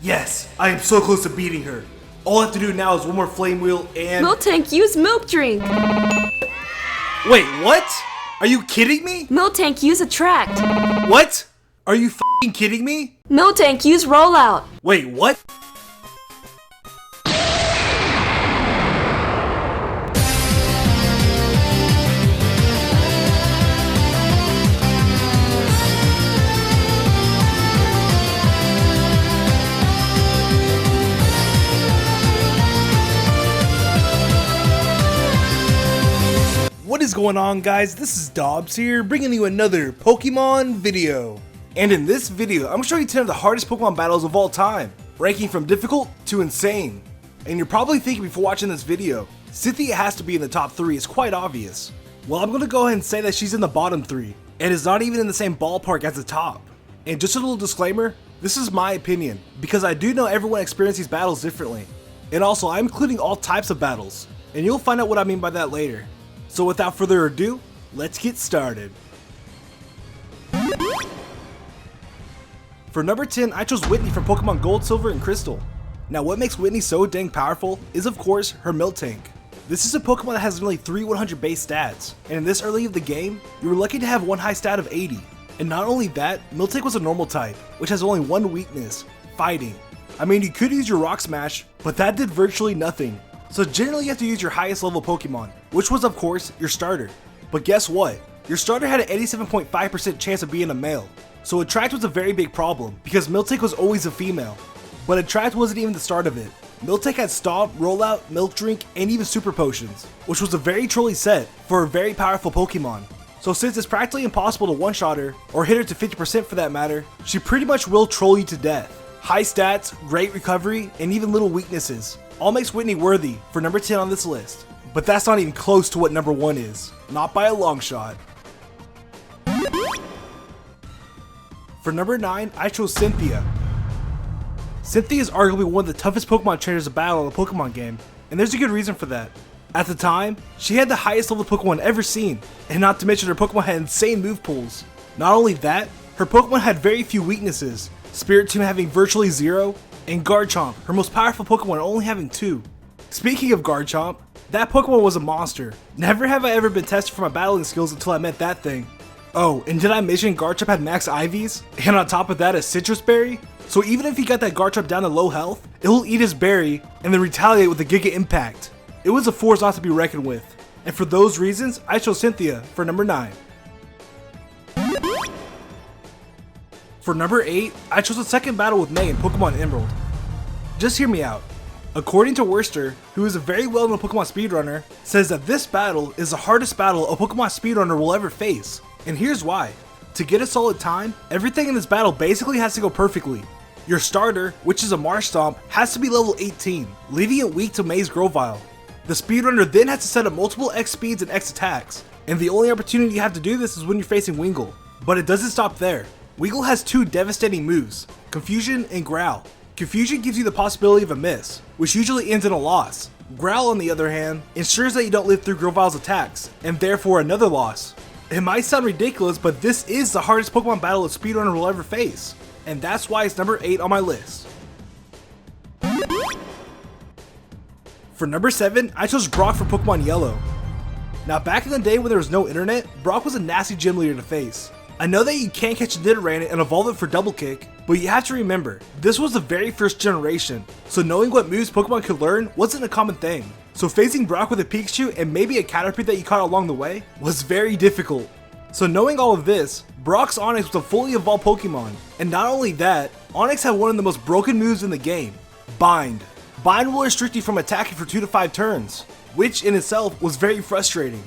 Yes, I am so close to beating her. All I have to do now is one more flame wheel and... Miltank, use milk drink. Wait, what? Are you kidding me? Miltank, use attract. What? Are you f***ing kidding me? Miltank, use rollout. Wait, what? What is going on, guys? This is Dobbs here, bringing you another Pokemon video. And in this video, I'm going to show you 10 of the hardest Pokemon battles of all time, ranking from difficult to insane. And you're probably thinking before watching this video, Cynthia has to be in the top 3, it's quite obvious. Well, I'm going to go ahead and say that she's in the bottom 3, and is not even in the same ballpark as the top. And just a little disclaimer, this is my opinion, because I do know everyone experiences these battles differently. And also, I'm including all types of battles, and you'll find out what I mean by that later. So without further ado, let's get started. For number 10, I chose Whitney from Pokemon Gold, Silver, and Crystal. Now what makes Whitney so dang powerful is of course her Miltank. This is a Pokemon that has nearly 3 100 base stats, and in this early of the game, you were lucky to have one high stat of 80. And not only that, Miltank was a normal type, which has only one weakness, fighting. I mean, you could use your Rock Smash, but that did virtually nothing. So generally you have to use your highest level Pokemon, which was of course your starter. But guess what? Your starter had an 87.5% chance of being a male. So Attract was a very big problem, because Miltank was always a female. But Attract wasn't even the start of it. Miltank had Stomp, Rollout, Milk Drink, and even Super Potions, which was a very trolly set for a very powerful Pokemon. So since it's practically impossible to one-shot her, or hit her to 50% for that matter, she pretty much will troll you to death. High stats, great recovery, and even little weaknesses all makes Whitney worthy for number 10 on this list. But that's not even close to what number 1 is. Not by a long shot. For number 9, I chose Cynthia. Cynthia is arguably one of the toughest Pokemon trainers to battle in a Pokemon game, and there's a good reason for that. At the time, she had the highest level Pokemon ever seen, and not to mention her Pokemon had insane move pools. Not only that, her Pokemon had very few weaknesses, Spiritomb having virtually 0, and Garchomp, her most powerful Pokemon, only having 2. Speaking of Garchomp, that Pokemon was a monster. Never have I ever been tested for my battling skills until I met that thing. Oh, and did I mention Garchomp had max IVs? And on top of that, a Citrus Berry? So even if you got that Garchomp down to low health, it will eat his berry and then retaliate with a Giga Impact. It was a force not to be reckoned with. And for those reasons, I chose Cynthia for number 9. For number 8, I chose the second battle with May in Pokemon Emerald. Just hear me out. According to Worcester, who is a very well-known Pokemon speedrunner, says that this battle is the hardest battle a Pokemon speedrunner will ever face. And here's why. To get a solid time, everything in this battle basically has to go perfectly. Your starter, which is a Marsh Stomp, has to be level 18, leaving it weak to May's Grovyle. The speedrunner then has to set up multiple X speeds and X attacks, and the only opportunity you have to do this is when you're facing Wingull. But it doesn't stop there. Wingull has 2 devastating moves, Confusion and Growl. Confusion gives you the possibility of a miss, which usually ends in a loss. Growl, on the other hand, ensures that you don't live through Grovyle's attacks, and therefore another loss. It might sound ridiculous, but this is the hardest Pokemon battle a speedrunner will ever face, and that's why it's number 8 on my list. For number 7, I chose Brock for Pokemon Yellow. Now back in the day when there was no internet, Brock was a nasty gym leader to face. I know that you can't catch a Nidoran and evolve it for Double Kick, but you have to remember, this was the very first generation, so knowing what moves Pokemon could learn wasn't a common thing. So facing Brock with a Pikachu and maybe a Caterpie that you caught along the way was very difficult. So knowing all of this, Brock's Onix was a fully evolved Pokemon, and not only that, Onix had one of the most broken moves in the game, Bind. Bind will restrict you from attacking for 2 to 5 turns, which in itself was very frustrating.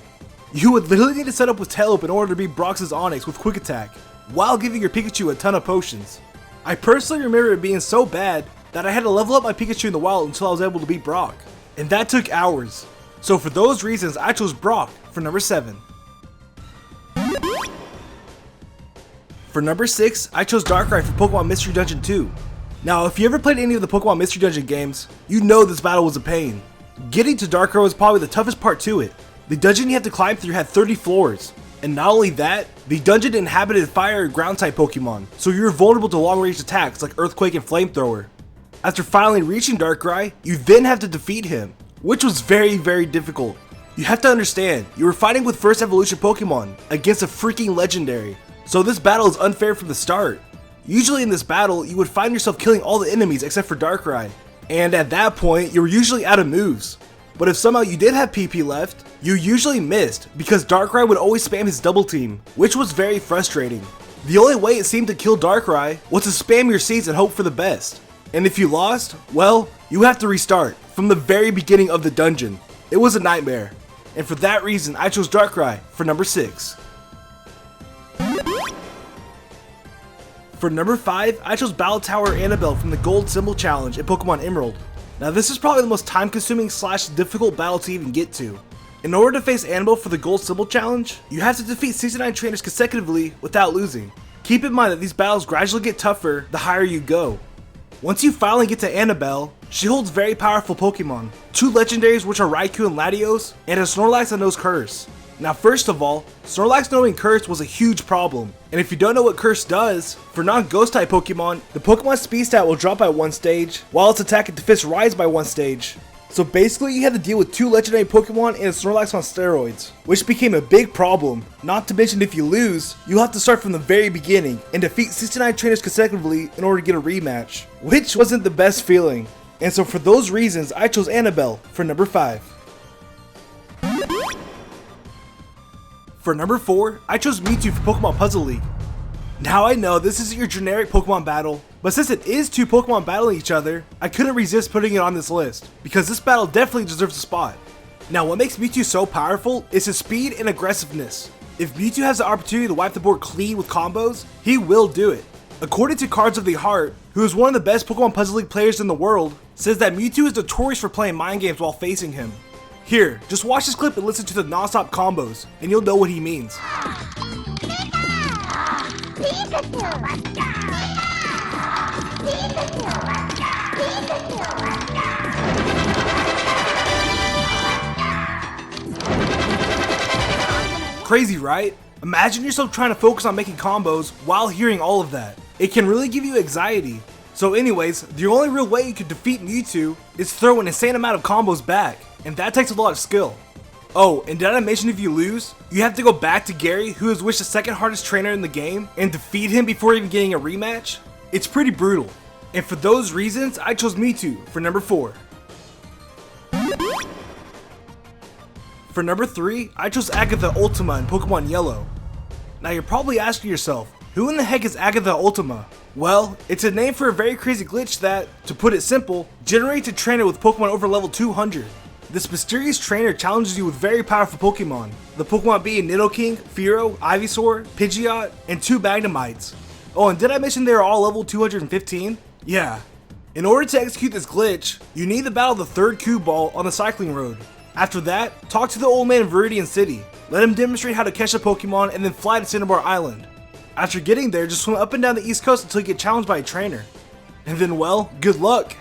You would literally need to set up with Tail Whip in order to beat Brock's Onix with Quick Attack, while giving your Pikachu a ton of potions. I personally remember it being so bad that I had to level up my Pikachu in the wild until I was able to beat Brock, and that took hours. So for those reasons, I chose Brock for number 7. For number 6, I chose Darkrai for Pokemon Mystery Dungeon 2. Now if you ever played any of the Pokemon Mystery Dungeon games, you know this battle was a pain. Getting to Darkrai was probably the toughest part to it. The dungeon you had to climb through had 30 floors, and not only that, the dungeon inhabited fire and ground type Pokemon, so you were vulnerable to long range attacks like Earthquake and Flamethrower. After finally reaching Darkrai, you then have to defeat him, which was very difficult. You have to understand, you were fighting with first evolution Pokemon against a freaking legendary, so this battle is unfair from the start. Usually in this battle, you would find yourself killing all the enemies except for Darkrai, and at that point, you were usually out of moves. But if somehow you did have PP left, you usually missed because Darkrai would always spam his double team, which was very frustrating. The only way it seemed to kill Darkrai was to spam your seeds and hope for the best. And if you lost, well, you have to restart from the very beginning of the dungeon. It was a nightmare. And for that reason, I chose Darkrai for number 6. For number 5, I chose Battle Tower Annabelle from the Gold Symbol Challenge in Pokemon Emerald. Now this is probably the most time consuming / difficult battle to even get to. In order to face Annabelle for the Gold Symbol Challenge, you have to defeat 69 trainers consecutively without losing. Keep in mind that these battles gradually get tougher the higher you go. Once you finally get to Annabelle, she holds very powerful Pokemon, 2 legendaries which are Raikou and Latios, and a Snorlax that knows Curse. Now first of all, Snorlax knowing Curse was a huge problem, and if you don't know what Curse does, for non-Ghost type Pokemon, the Pokemon speed stat will drop by 1 stage, while its attack and defense rise by 1 stage. So basically you had to deal with 2 legendary Pokemon and a Snorlax on steroids, which became a big problem. Not to mention if you lose, you'll have to start from the very beginning and defeat 69 trainers consecutively in order to get a rematch, which wasn't the best feeling. And so for those reasons, I chose Annabelle for number 5. For number 4, I chose Mewtwo for Pokemon Puzzle League. Now I know this isn't your generic Pokemon battle, but since it is 2 Pokemon battling each other, I couldn't resist putting it on this list, because this battle definitely deserves a spot. Now what makes Mewtwo so powerful is his speed and aggressiveness. If Mewtwo has the opportunity to wipe the board clean with combos, he will do it. According to Cards of the Heart, who is one of the best Pokemon Puzzle League players in the world, says that Mewtwo is notorious for playing mind games while facing him. Here, just watch this clip and listen to the non-stop combos, and you'll know what he means. Crazy, right? Imagine yourself trying to focus on making combos while hearing all of that. It can really give you anxiety. So anyways, the only real way you can defeat Mewtwo is throw an insane amount of combos back, and that takes a lot of skill. Oh, and did I mention if you lose, you have to go back to Gary, who is the second hardest trainer in the game, and defeat him before even getting a rematch? It's pretty brutal. And for those reasons, I chose Mewtwo for number 4. For number 3, I chose Agatha Ultima in Pokemon Yellow. Now you're probably asking yourself, who in the heck is Agatha Ultima? Well, it's a name for a very crazy glitch that, to put it simple, generates a trainer with Pokemon over level 200. This mysterious trainer challenges you with very powerful Pokemon, the Pokemon being Nidoking, Fearow, Ivysaur, Pidgeot, and 2 Magnemites. Oh, and did I mention they are all level 215? Yeah. In order to execute this glitch, you need to battle the 3rd Cube Ball on the Cycling Road. After that, talk to the old man in Viridian City, let him demonstrate how to catch a Pokemon, and then fly to Cinnabar Island. After getting there, just swim up and down the East Coast until you get challenged by a trainer. And then, well, good luck!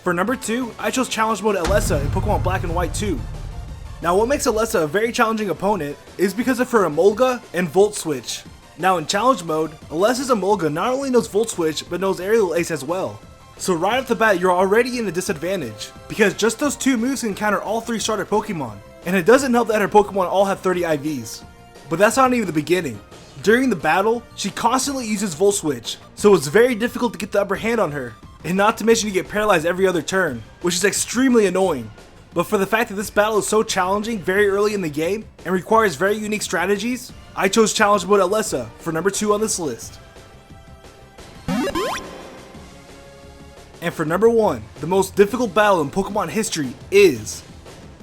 For number 2, I chose Challenge Mode Alessa in Pokemon Black and White 2. Now what makes Alessa a very challenging opponent is because of her Emolga and Volt Switch. Now in Challenge Mode, Alessa's Emolga not only knows Volt Switch, but knows Aerial Ace as well. So right off the bat, you're already in a disadvantage, because just those 2 moves can counter all 3 starter Pokemon, and it doesn't help that her Pokemon all have 30 IVs. But that's not even the beginning. During the battle, she constantly uses Volt Switch, so it's very difficult to get the upper hand on her, and not to mention you get paralyzed every other turn, which is extremely annoying. But for the fact that this battle is so challenging very early in the game, and requires very unique strategies, I chose Challenge Mode Alessa for number 2 on this list. And for number 1, the most difficult battle in Pokemon history is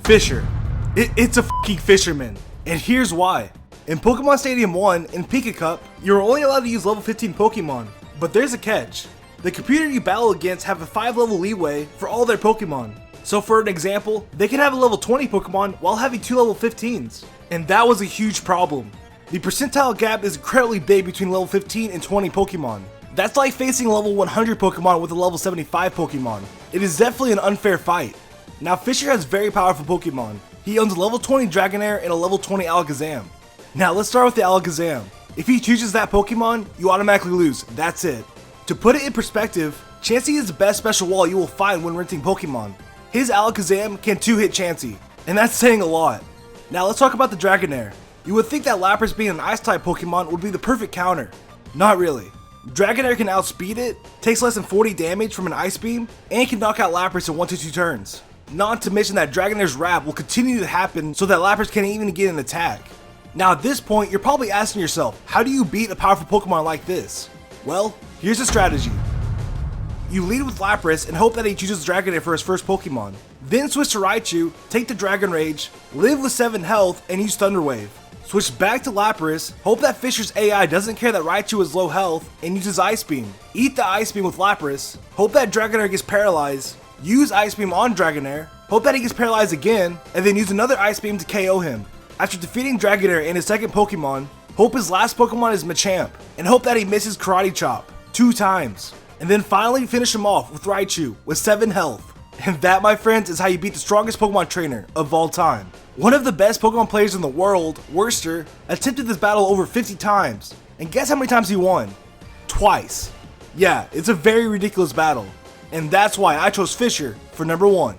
Fisher. It's a fucking fisherman, and here's why. In Pokemon Stadium 1 in Pika Cup, you're only allowed to use level 15 Pokemon, but there's a catch. The computer you battle against have a 5 level leeway for all their Pokemon. So for an example, they can have a level 20 Pokemon while having 2 level 15s, and that was a huge problem. The percentile gap is incredibly big between level 15 and 20 Pokemon. That's like facing a level 100 Pokemon with a level 75 Pokemon. It is definitely an unfair fight. Now Fisher has very powerful Pokemon. He owns a level 20 Dragonair and a level 20 Alakazam. Now let's start with the Alakazam. If he chooses that Pokemon, you automatically lose, that's it. To put it in perspective, Chansey is the best special wall you will find when renting Pokemon. His Alakazam can 2-hit Chansey, and that's saying a lot. Now let's talk about the Dragonair. You would think that Lapras being an Ice-type Pokemon would be the perfect counter. Not really. Dragonair can outspeed it, takes less than 40 damage from an Ice Beam, and can knock out Lapras in 1 to 2 turns. Not to mention that Dragonair's wrap will continue to happen so that Lapras can't even get an attack. Now at this point, you're probably asking yourself, how do you beat a powerful Pokemon like this? Well, here's the strategy. You lead with Lapras and hope that he chooses Dragonair for his first Pokemon. Then switch to Raichu, take the Dragon Rage, live with 7 health, and use Thunder Wave. Switch back to Lapras, hope that Fisher's AI doesn't care that Raichu is low health, and uses Ice Beam. Eat the Ice Beam with Lapras, hope that Dragonair gets paralyzed, use Ice Beam on Dragonair, hope that he gets paralyzed again, and then use another Ice Beam to KO him. After defeating Dragonair in his second Pokemon, hope his last Pokemon is Machamp, and hope that he misses Karate Chop 2 times. And then finally finish him off with Raichu with 7 health. And that, my friends, is how you beat the strongest Pokemon trainer of all time. One of the best Pokemon players in the world, Worcester, attempted this battle over 50 times. And guess how many times he won? Twice. Yeah, it's a very ridiculous battle. And that's why I chose Fisher for number 1.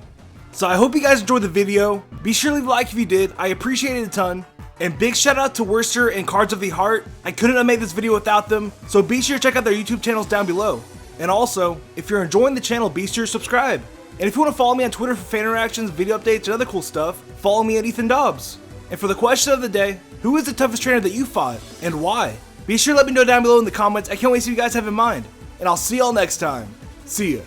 So I hope you guys enjoyed the video. Be sure to leave a like if you did, I appreciate it a ton. And big shout out to Worcester and Cards of the Heart. I couldn't have made this video without them, so be sure to check out their YouTube channels down below. And also, if you're enjoying the channel, be sure to subscribe. And if you want to follow me on Twitter for fan interactions, video updates, and other cool stuff, follow me at Ethan Dobbs. And for the question of the day, who is the toughest trainer that you fought, and why? Be sure to let me know down below in the comments. I can't wait to see what you guys have in mind. And I'll see y'all next time. See ya.